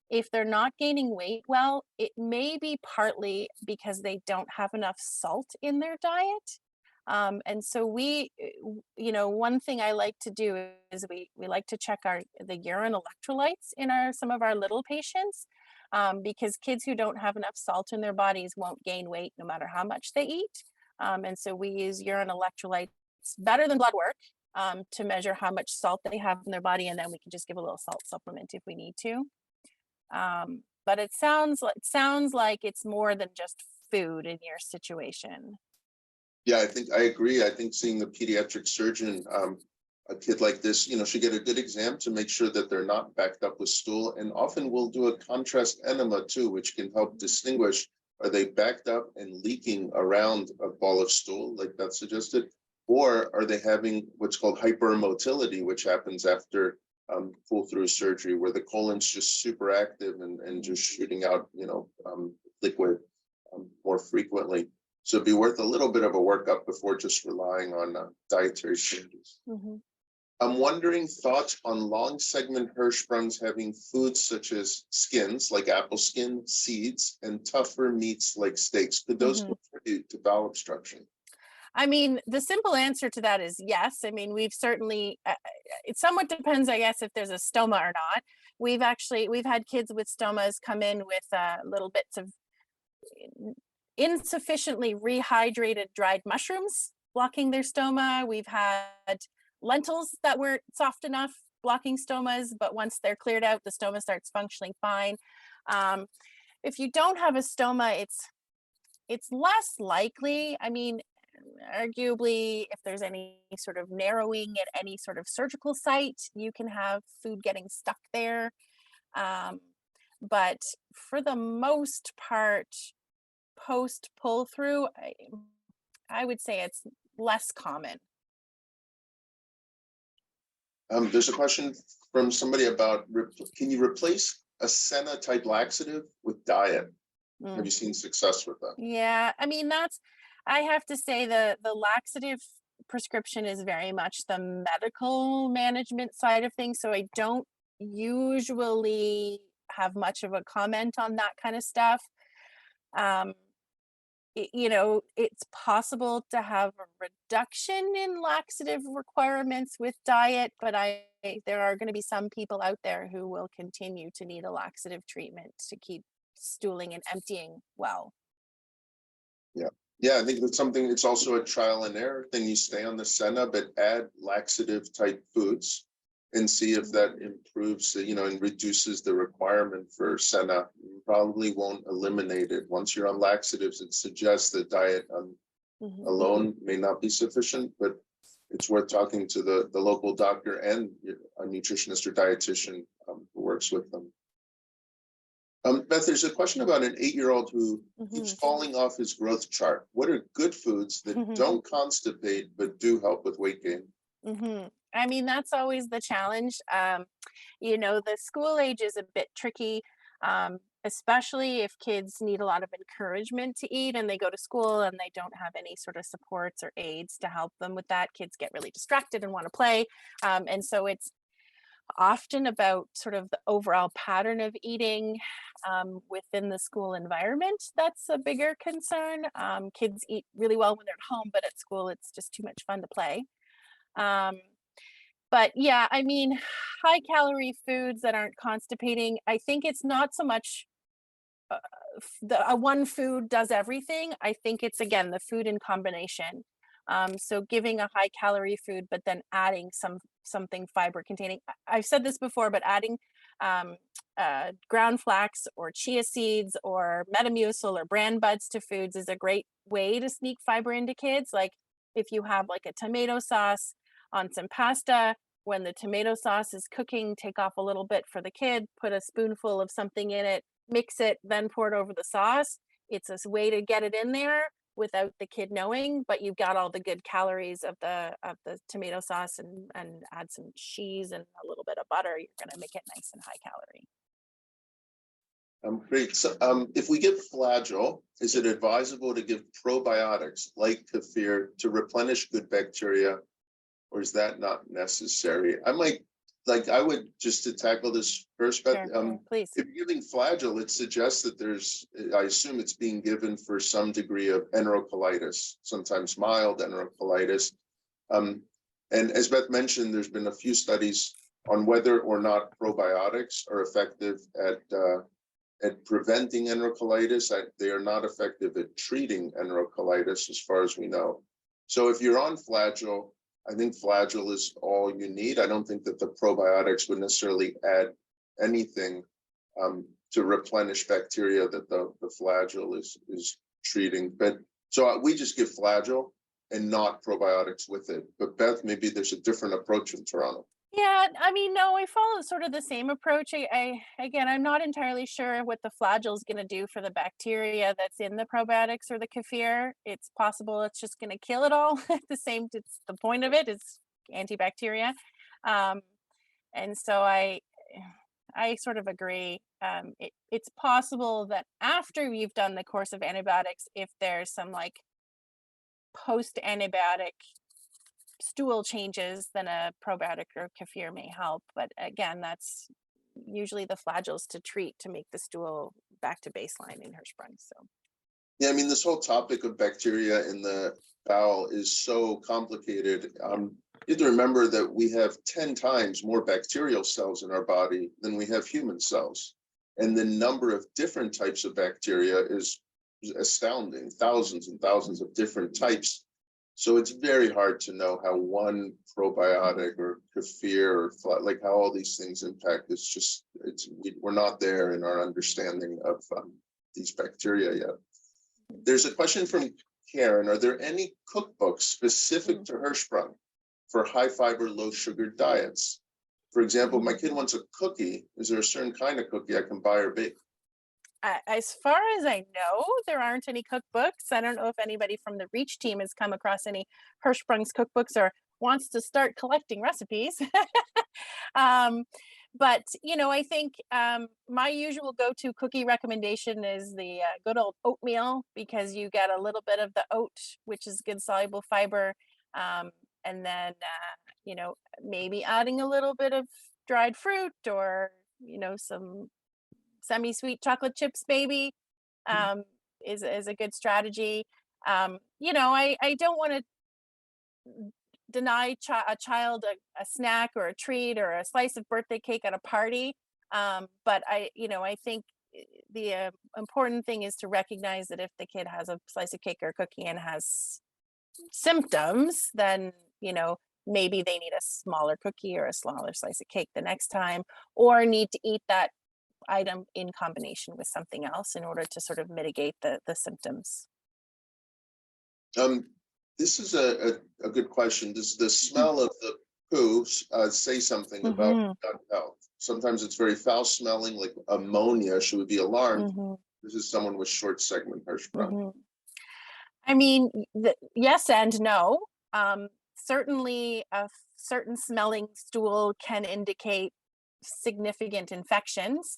if they're not gaining weight well, it may be partly because they don't have enough salt in their diet. And so one thing I like to do is we like to check the urine electrolytes in some of our little patients, because kids who don't have enough salt in their bodies won't gain weight no matter how much they eat. And so we use urine electrolytes better than blood work to measure how much salt they have in their body, and then we can just give a little salt supplement if we need to. But it sounds like it's more than just food in your situation. Yeah, I agree. I think seeing the pediatric surgeon, a kid like this, should get a good exam to make sure that they're not backed up with stool. And often we'll do a contrast enema too, which can help distinguish, are they backed up and leaking around a ball of stool like Beth suggested, or are they having what's called hypermotility, which happens after pull-through surgery, where the colon's just super active and just shooting out, liquid more frequently. So it'd be worth a little bit of a workup before just relying on dietary changes. I'm wondering thoughts on long segment Hirschsprungs having foods such as skins, like apple skin, seeds, and tougher meats like steaks. Could those contribute to bowel obstruction? I mean, the simple answer to that is yes. I mean, we've certainly, it somewhat depends, I guess, if there's a stoma or not. We've had kids with stomas come in with little bits of insufficiently rehydrated dried mushrooms blocking their stoma. We've had lentils that weren't soft enough blocking stomas, but once they're cleared out, the stoma starts functioning fine. If you don't have a stoma, it's less likely. I mean, arguably, if there's any sort of narrowing at any sort of surgical site, you can have food getting stuck there. But for the most part, post pull through, I would say it's less common. There's a question from somebody about, can you replace a senna type laxative with diet? Have you seen success with that? Yeah, I mean, I have to say the laxative prescription is very much the medical management side of things. So I don't usually have much of a comment on that kind of stuff. You know, it's possible to have a reduction in laxative requirements with diet, but there are going to be some people out there who will continue to need a laxative treatment to keep stooling and emptying well. Yeah, I think that's something, it's also a trial and error thing. You stay on the senna, but add laxative type foods and see if that improves, and reduces the requirement for senna. You probably won't eliminate it. Once you're on laxatives, it suggests that diet alone may not be sufficient, but it's worth talking to the local doctor and a nutritionist or dietitian who works with them. Beth, there's a question about an 8-year-old who keeps falling off his growth chart. What are good foods that don't constipate but do help with weight gain? I mean, that's always the challenge. The school age is a bit tricky, especially if kids need a lot of encouragement to eat and they go to school and they don't have any sort of supports or aids to help them with that. Kids get really distracted and want to play. And so it's often about sort of the overall pattern of eating within the school environment. That's a bigger concern. Kids eat really well when they're at home, but at school it's just too much fun to play. But yeah, I mean, high calorie foods that aren't constipating, I think it's not so much one food does everything. I think it's, again, the food in combination. So giving a high calorie food, but then adding something fiber containing. I've said this before, but adding ground flax or chia seeds or Metamucil or bran buds to foods is a great way to sneak fiber into kids. Like if you have like a tomato sauce on some pasta, when the tomato sauce is cooking, take off a little bit for the kid, put a spoonful of something in it, mix it, then pour it over the sauce. It's a way to get it in there without the kid knowing, but you've got all the good calories of the tomato sauce, and add some cheese and a little bit of butter. You're going to make it nice and high calorie. Great. So if we give flagyl, is it advisable to give probiotics like kefir to replenish good bacteria, or is that not necessary? I would, just to tackle this first, Beth, please. If you're giving flagyl, it suggests that I assume it's being given for some degree of enterocolitis, sometimes mild enterocolitis. And as Beth mentioned, there's been a few studies on whether or not probiotics are effective at preventing enterocolitis. They are not effective at treating enterocolitis, as far as we know. So if you're on flagyl, I think flagyl is all you need. I don't think that the probiotics would necessarily add anything to replenish bacteria that the flagyl is treating. But so we just give flagyl and not probiotics with it. But Beth, maybe there's a different approach in Toronto. Yeah, I mean, no, I follow sort of the same approach. Again, I'm not entirely sure what the flagyl is going to do for the bacteria that's in the probiotics or the kefir. It's possible it's just going to kill it all. It's the point of it is antibacteria. And so I sort of agree. It's possible that after you've done the course of antibiotics, if there's some like post-antibiotic stool changes, then a probiotic or kefir may help. But again, that's usually the flagyls to treat to make the stool back to baseline in Hirschsprung. So yeah, I mean, this whole topic of bacteria in the bowel is so complicated. You have to remember that we have 10 times more bacterial cells in our body than we have human cells, and the number of different types of bacteria is astounding. Thousands and thousands of different types. So it's very hard to know how one probiotic or kefir or like how all these things impact. We're not there in our understanding of these bacteria yet. There's a question from Karen. Are there any cookbooks specific to Hirschsprung for high fiber, low sugar diets? For example, if my kid wants a cookie, is there a certain kind of cookie I can buy or bake? As far as I know, there aren't any cookbooks. I don't know if anybody from the Reach team has come across any Hirschsprung's cookbooks or wants to start collecting recipes. But, you know, I think my usual go-to cookie recommendation is the good old oatmeal, because you get a little bit of the oat, which is good soluble fiber. And then, you know, maybe adding a little bit of dried fruit or, you know, some semi-sweet chocolate chips maybe is a good strategy. You know, I don't want to deny a child a snack or a treat or a slice of birthday cake at a party. But you know, I think the important thing is to recognize that if the kid has a slice of cake or a cookie and has symptoms, then, you know, maybe they need a smaller cookie or a smaller slice of cake the next time, or need to eat that item in combination with something else in order to sort of mitigate the symptoms. This is a good question. Does the smell of the poo say something about gut health? Sometimes it's very foul smelling, like ammonia. Should we be alarmed? This is someone with short segment Hirschsprung. I mean, yes and no. Certainly a certain smelling stool can indicate significant infections.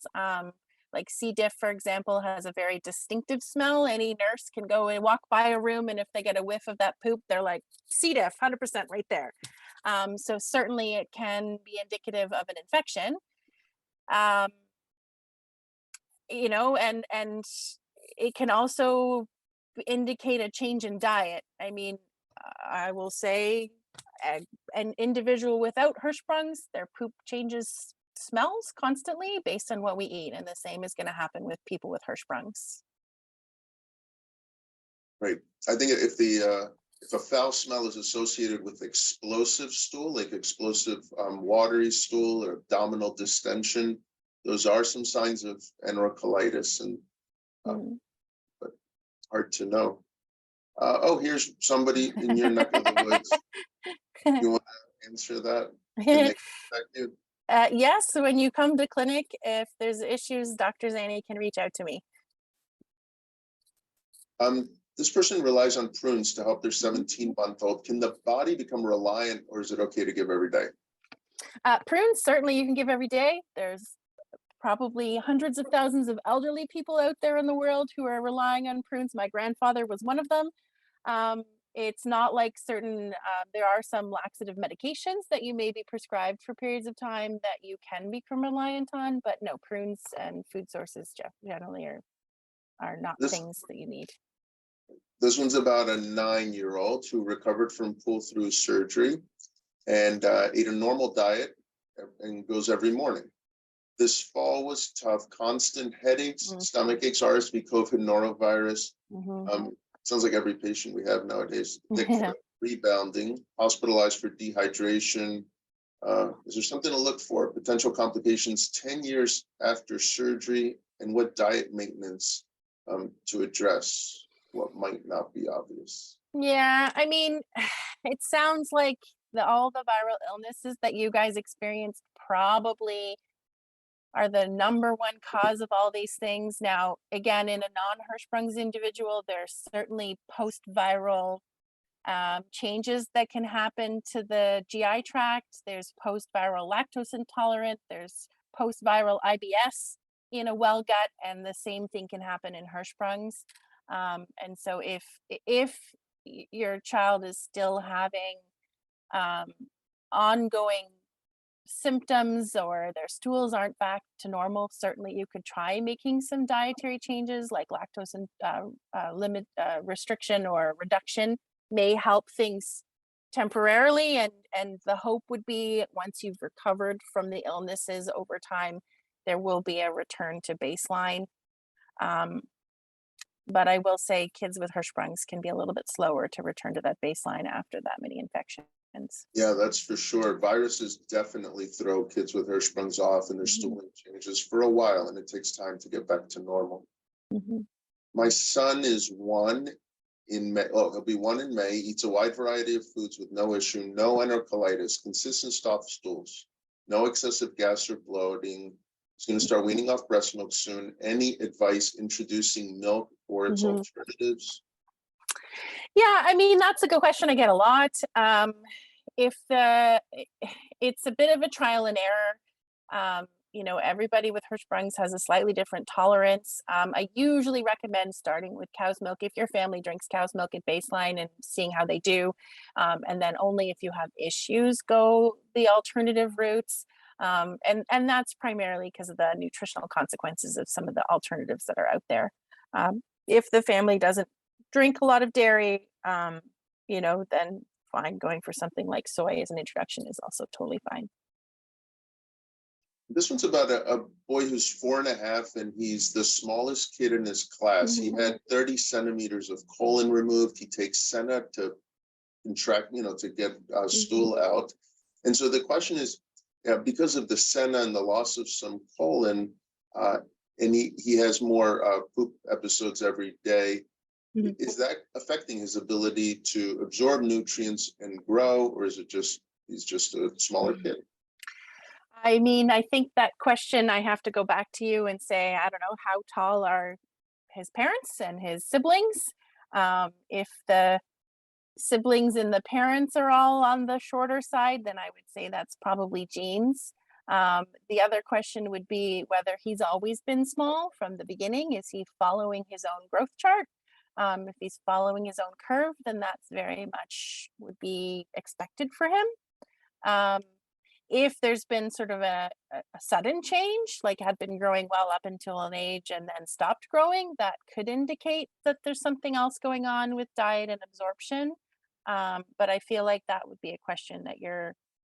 Like C. diff, for example, has a very distinctive smell. Any nurse can go and walk by a room, and if they get a whiff of that poop, they're like, C. diff, 100% right there. So certainly it can be indicative of an infection. You know, and it can also indicate a change in diet. I mean, I will say an individual without Hirschsprung's, their poop smells constantly based on what we eat, and the same is going to happen with people with Hirschsprung's. Right. I think if a foul smell is associated with explosive stool, like explosive watery stool or abdominal distension, those are some signs of enterocolitis, and but hard to know. Oh, here's somebody in your neck of the woods. You want to answer that? Can they contact you? Yes, so when you come to clinic, if there's issues, Dr. Zany can reach out to me. This person relies on prunes to help their 17-month-old. Can the body become reliant, or is it okay to give every day? Prunes, certainly you can give every day. There's probably hundreds of thousands of elderly people out there in the world who are relying on prunes. My grandfather was one of them. It's not like there are some laxative medications that you may be prescribed for periods of time that you can become reliant on, but no, prunes and food sources generally are not things that you need. This one's about a 9-year-old who recovered from pull-through surgery and ate a normal diet and goes every morning. This fall was tough, constant headaches, stomach aches, RSV, COVID, norovirus. Sounds like every patient we have nowadays. Rebounding, hospitalized for dehydration. Is there something to look for? Potential complications 10 years after surgery, and what diet maintenance to address what might not be obvious? Yeah, I mean, it sounds like all the viral illnesses that you guys experienced probably are the #1 cause of all these things. Now, again, in a non-Hirschsprung's individual, there's certainly post-viral changes that can happen to the GI tract. There's post-viral lactose intolerant. There's post-viral IBS in a well gut, and the same thing can happen in Hirschsprung's. And so if your child is still having ongoing symptoms or their stools aren't back to normal, certainly you could try making some dietary changes like lactose and limit restriction or reduction may help things temporarily, and the hope would be once you've recovered from the illnesses over time, there will be a return to baseline. But I will say kids with Hirschsprungs can be a little bit slower to return to that baseline after that many infections. Yeah, that's for sure. Viruses definitely throw kids with Hirschsprungs off and their stooling changes for a while, and it takes time to get back to normal. My son is 1 in May. Oh, he'll be 1 in May, eats a wide variety of foods with no issue, no enterocolitis, consistent soft stools, no excessive gas or bloating. He's going to start weaning off breast milk soon. Any advice introducing milk or its alternatives? Yeah, I mean, that's a good question I get a lot. If it's a bit of a trial and error. You know, everybody with Hirschsprungs has a slightly different tolerance. I usually recommend starting with cow's milk if your family drinks cow's milk at baseline and seeing how they do. And then only if you have issues, go the alternative routes. And that's primarily because of the nutritional consequences of some of the alternatives that are out there. If the family doesn't drink a lot of dairy, you know, then fine. Going for something like soy as an introduction is also totally fine. This one's about a boy who's 4.5, and he's the smallest kid in his class. He had 30 centimeters of colon removed. He takes Senna to contract, you know, to get stool out. And so the question is, because of the Senna and the loss of some colon, and he has more poop episodes every day, is that affecting his ability to absorb nutrients and grow, or is it just he's just a smaller kid? I mean, I think that question, I have to go back to you and say, I don't know, how tall are his parents and his siblings? If the siblings and the parents are all on the shorter side, then I would say that's probably genes. The other question would be whether he's always been small from the beginning. Is he following his own growth chart? If he's following his own curve, then that's very much would be expected for him. If there's been sort of a sudden change, like had been growing well up until an age and then stopped growing, that could indicate that there's something else going on with diet and absorption. But I feel like that would be a question that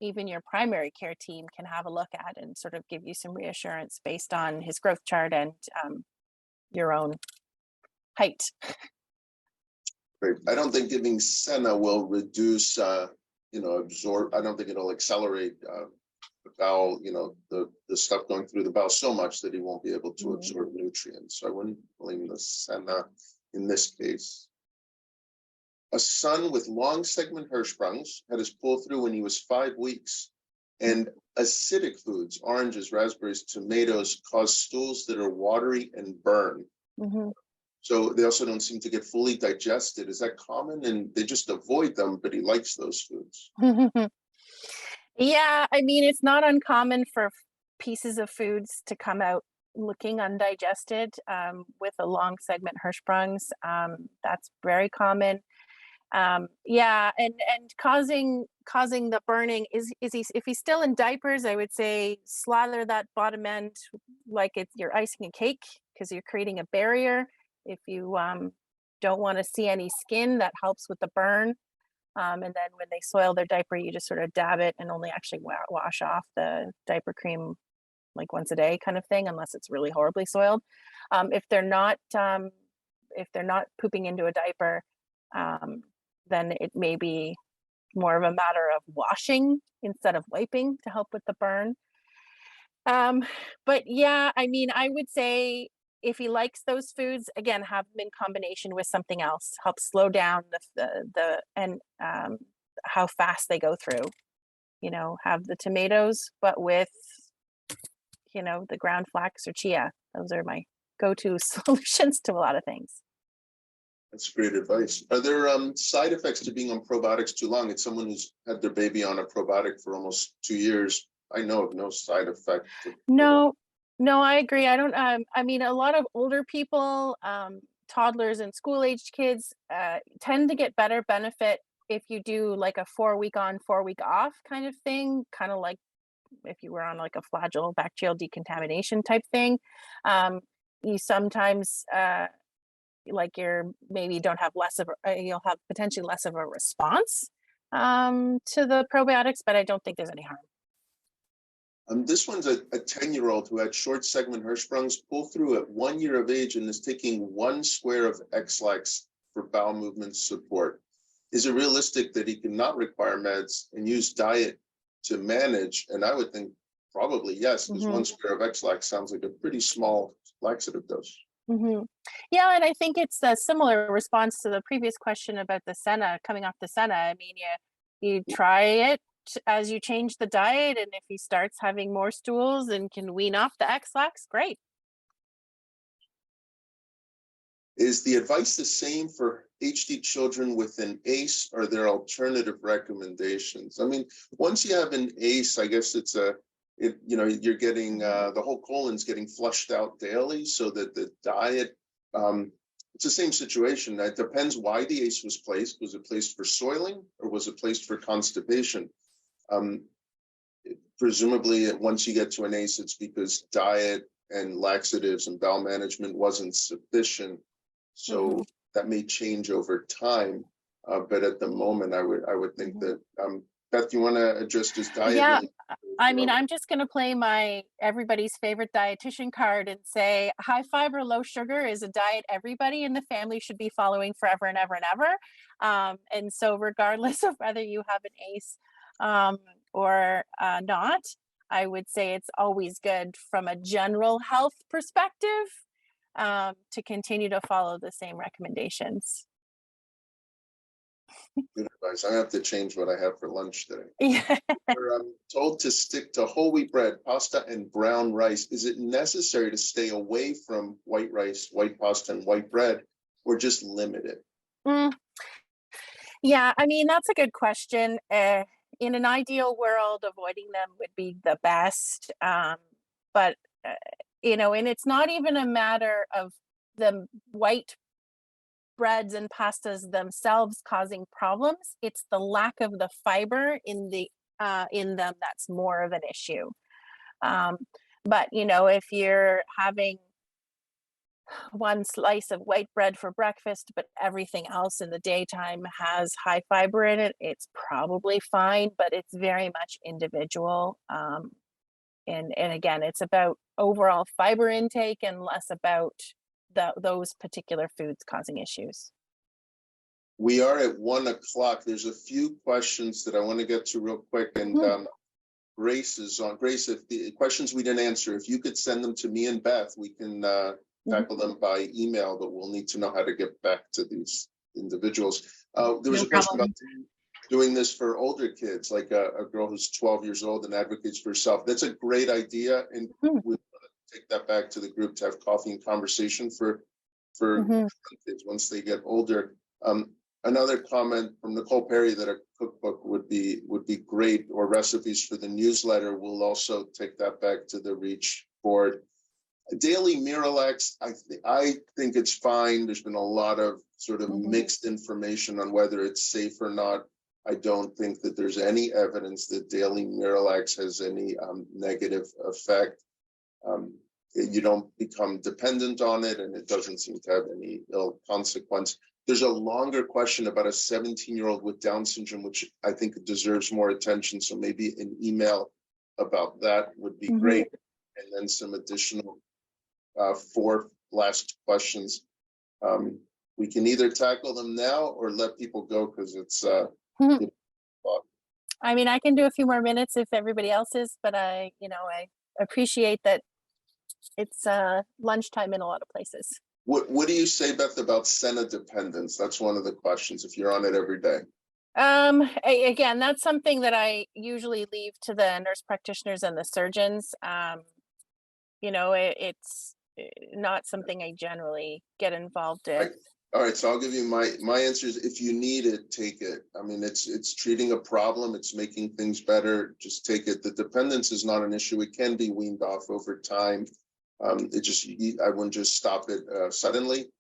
even your primary care team can have a look at and sort of give you some reassurance based on his growth chart and your own height. Great. I don't think giving Senna will reduce absorb. I don't think it'll accelerate the bowel, the stuff going through the bowel so much that he won't be able to absorb nutrients. So I wouldn't blame the Senna in this case. A son with long segment Hirschsprungs had his pull through when he was 5 weeks, and acidic foods, oranges, raspberries, tomatoes, cause stools that are watery and burn. So they also don't seem to get fully digested. Is that common? And they just avoid them, but he likes those foods. Yeah, I mean, it's not uncommon for pieces of foods to come out looking undigested with a long segment Hirschsprungs. That's very common. Yeah, and causing the burning is he, if he's still in diapers, I would say slather that bottom end like you're icing a cake, because you're creating a barrier. If you don't want to see any skin, that helps with the burn. And then when they soil their diaper, you just sort of dab it and only actually wash off the diaper cream like once a day kind of thing, unless it's really horribly soiled. If they're not pooping into a diaper, then it may be more of a matter of washing instead of wiping to help with the burn. But yeah, I mean, I would say if he likes those foods, again, have them in combination with something else, help slow down how fast they go through. Have the tomatoes, but with, the ground flax or chia. Those are my go-to solutions to a lot of things. That's great advice. Are there side effects to being on probiotics too long? It's someone who's had their baby on a probiotic for almost 2 years. I know of no side effect. No, I agree. I don't, I mean, a lot of older people, toddlers and school-aged kids tend to get better benefit if you do like a 4-week on, 4-week off kind of thing, kind of like if you were on like a flagellal bacterial decontamination type thing. You sometimes, you'll have potentially less of a response to the probiotics, but I don't think there's any harm. This one's a 10-year-old who had short segment Hirschsprungs pull through at 1 year of age and is taking 1 square of X-lax for bowel movement support. Is it realistic that he can not require meds and use diet to manage? And I would think probably yes, because 1 square of X-lax sounds like a pretty small laxative dose. Yeah, and I think it's a similar response to the previous question about the Senna, coming off the Senna. I mean, you try it as you change the diet, and if he starts having more stools and can wean off the X-lax, great. Is the advice the same for HD children with an ACE, or are there alternative recommendations? I mean, once you have an ACE, I guess you're getting the whole colon's getting flushed out daily, so that the diet, it's the same situation. It depends why the ACE was placed. Was it placed for soiling or was it placed for constipation? Presumably, once you get to an ACE, it's because diet and laxatives and bowel management wasn't sufficient. So that may change over time. But at the moment, I would think that, Beth, you want to address this diet? Yeah, really? I mean, I'm just going to play my everybody's favorite dietitian card and say high fiber, low sugar is a diet everybody in the family should be following forever and ever and ever. And so regardless of whether you have an ACE or not, I would say it's always good from a general health perspective to continue to follow the same recommendations. Good advice. I have to change what I have for lunch today. Yeah. We're told to stick to whole wheat bread, pasta, and brown rice. Is it necessary to stay away from white rice, white pasta, and white bread, or just limit it? Yeah, I mean, that's a good question. In an ideal world, avoiding them would be the best. But, and it's not even a matter of the white breads and pastas themselves causing problems. It's the lack of the fiber in them that's more of an issue. But if you're having one slice of white bread for breakfast, but everything else in the daytime has high fiber in it, it's probably fine, but it's very much individual. And again, it's about overall fiber intake and less about those particular foods causing issues. We are at 1 o'clock. There's a few questions that I want to get to real quick. And Grace is on. Grace, if the questions we didn't answer, if you could send them to me and Beth, we can tackle them by email, but we'll need to know how to get back to these individuals. There was a question about doing this for older kids, like a girl who's 12 years old and advocates for herself. That's a great idea. And we take that back to the group to have coffee and conversation for kids once they get older. Another comment from Nicole Perry that a cookbook would be great, or recipes for the newsletter. We'll also take that back to the REACH board. Daily Miralax, I think it's fine. There's been a lot of sort of mixed information on whether it's safe or not. I don't think that there's any evidence that daily Miralax has any negative effect. You don't become dependent on it, and it doesn't seem to have any ill consequence. There's a longer question about a 17-year-old with Down syndrome, which I think deserves more attention. So maybe an email about that would be great. And then some additional 4 last questions. We can either tackle them now or let people go, because it's I mean, I can do a few more minutes if everybody else is, but I appreciate that it's lunchtime in a lot of places. What do you say, Beth, about Senna dependence? That's one of the questions if you're on it every day. Again, that's something that I usually leave to the nurse practitioners and the surgeons. It's not something I generally get involved in. All right, so I'll give you my answer is, if you need it, take it. I mean, it's treating a problem, it's making things better, just take it. The dependence is not an issue. It can be weaned off over time. I wouldn't just stop it suddenly.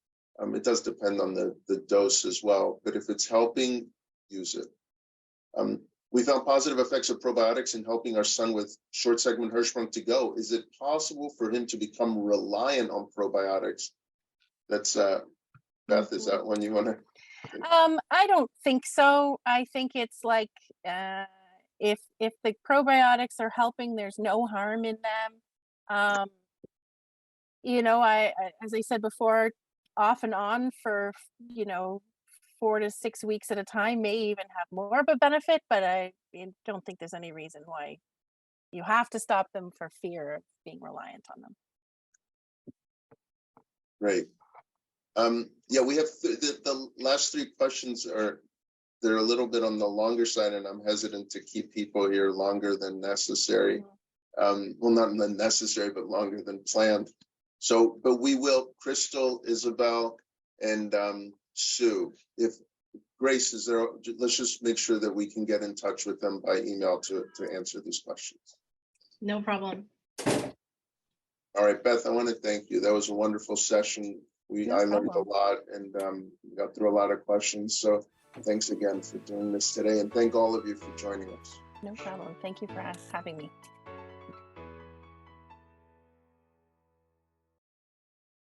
It does depend on the dose as well, but if it's helping, use it. We found positive effects of probiotics in helping our son with short segment Hirschsprung to go. Is it possible for him to become reliant on probiotics? That's Beth, is that one you want to? I don't think so. I think it's like if the probiotics are helping, there's no harm in them. You know, as I said before, off and on for, you know, 4 to 6 weeks at a time may even have more of a benefit, but I don't think there's any reason why you have to stop them for fear of being reliant on them. Great. Yeah, we have the last 3 questions they're a little bit on the longer side, and I'm hesitant to keep people here longer than necessary. Well, not than necessary, but longer than planned. So, but we will, Crystal, Isabel, and Sue. If Grace is there, let's just make sure that we can get in touch with them by email to answer these questions. No problem. All right, Beth, I want to thank you. That was a wonderful session. I learned a lot and got through a lot of questions. So thanks again for doing this today, and thank all of you for joining us. No problem. Thank you for having me.